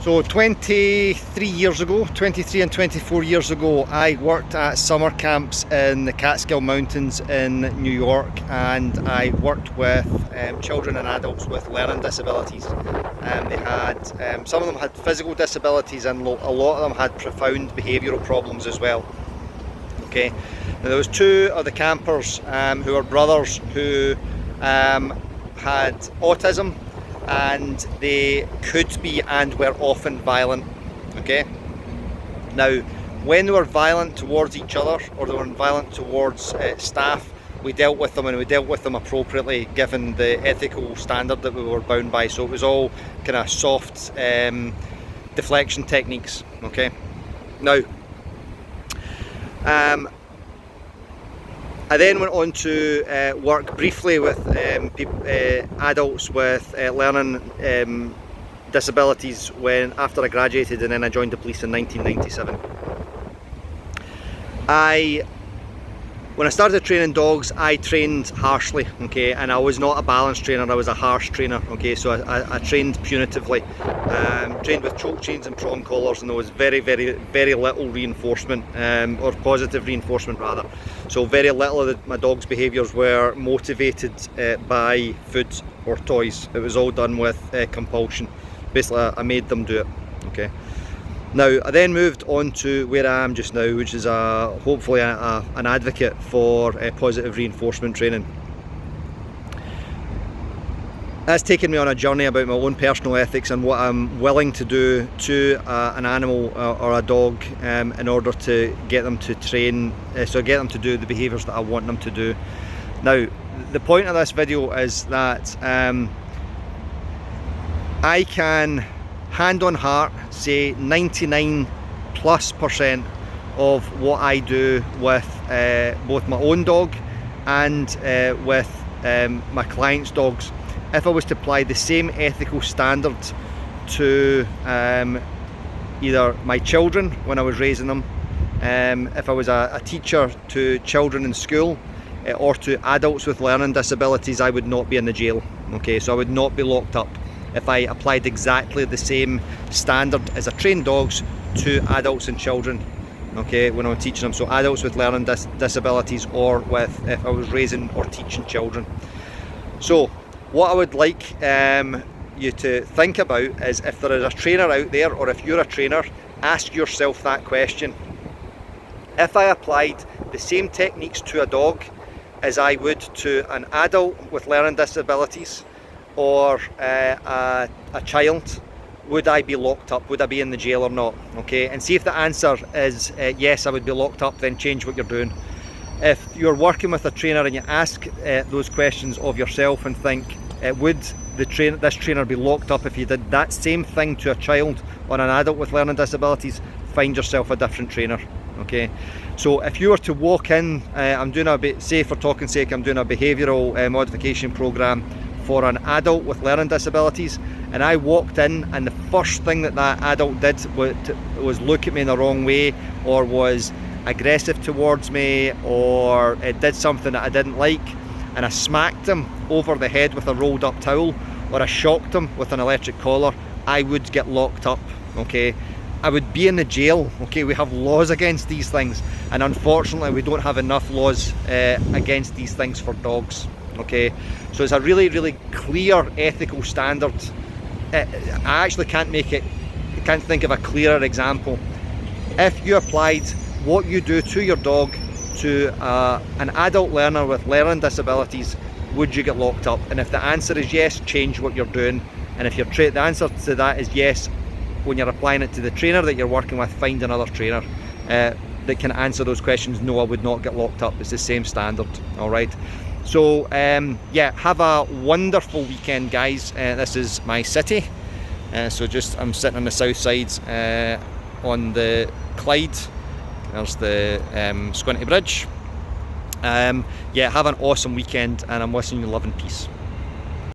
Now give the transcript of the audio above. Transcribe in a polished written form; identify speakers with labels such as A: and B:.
A: So 23 and 24 years ago, I worked at summer camps in the Catskill Mountains in New York, and I worked with children and adults with learning disabilities. They had, some of them had physical disabilities, and a lot of them had profound behavioural problems as well. Okay, now there was two of the campers who were brothers who had autism, and they could be and were often violent. Okay, now when they were violent towards each other, or they were violent towards staff, we dealt with them, and we dealt with them appropriately given the ethical standard that we were bound by. So it was all kind of soft deflection techniques. Okay, now I then went on to work briefly with adults with learning disabilities after I graduated, and then I joined the police in 1997. When I started training dogs, I trained harshly, okay, and I was not a balance trainer, I was a harsh trainer, okay, so I trained punitively, trained with choke chains and prong collars, and there was very little reinforcement, or positive reinforcement rather. So very little of my dog's behaviours were motivated by food or toys. It was all done with compulsion. Basically, I made them do it, okay. Now, I then moved on to where I am just now, which is hopefully an advocate for positive reinforcement training. That's taken me on a journey about my own personal ethics and what I'm willing to do to an animal or a dog in order to get them to train, so get them to do the behaviours that I want them to do. Now, the point of this video is that I can, hand on heart, say 99+% of what I do with both my own dog and with my clients' dogs. If I was to apply the same ethical standard to either my children when I was raising them, if I was a teacher to children in school, or to adults with learning disabilities, I would not be in the jail. Okay, so I would not be locked up if I applied exactly the same standard as I train dogs to adults and children, okay, when I'm teaching them. So adults with learning disabilities, or if I was raising or teaching children. So what I would like you to think about is, if there is a trainer out there, or if you're a trainer, ask yourself that question. If I applied the same techniques to a dog as I would to an adult with learning disabilities, or a child, would I be locked up? Would I be in the jail or not? Okay, and see if the answer is yes, I would be locked up, then change what you're doing. If you're working with a trainer and you ask those questions of yourself and think, would this trainer be locked up if you did that same thing to a child or an adult with learning disabilities, find yourself a different trainer. Okay, so if you were to walk in, I'm doing say for talking sake, I'm doing a behavioural modification program for an adult with learning disabilities, and I walked in and the first thing that adult did was look at me in the wrong way, or was aggressive towards me, or did something that I didn't like, and I smacked him over the head with a rolled up towel, or I shocked him with an electric collar, I would get locked up. Okay, I would be in the jail. Okay, we have laws against these things, and unfortunately we don't have enough laws against these things for dogs. Okay, so it's a really clear ethical standard. I actually can't think of a clearer example. If you applied what you do to your dog to an adult learner with learning disabilities, would you get locked up? And if the answer is yes, change what you're doing. And if the answer to that is yes, when you're applying it to the trainer that you're working with, find another trainer that can answer those questions. No, I would not get locked up. It's the same standard. All right. So yeah, have a wonderful weekend, guys. This is my city, so I'm sitting on the south side on the Clyde. There's the Squinty Bridge. Yeah, have an awesome weekend, and I'm wishing you love and peace.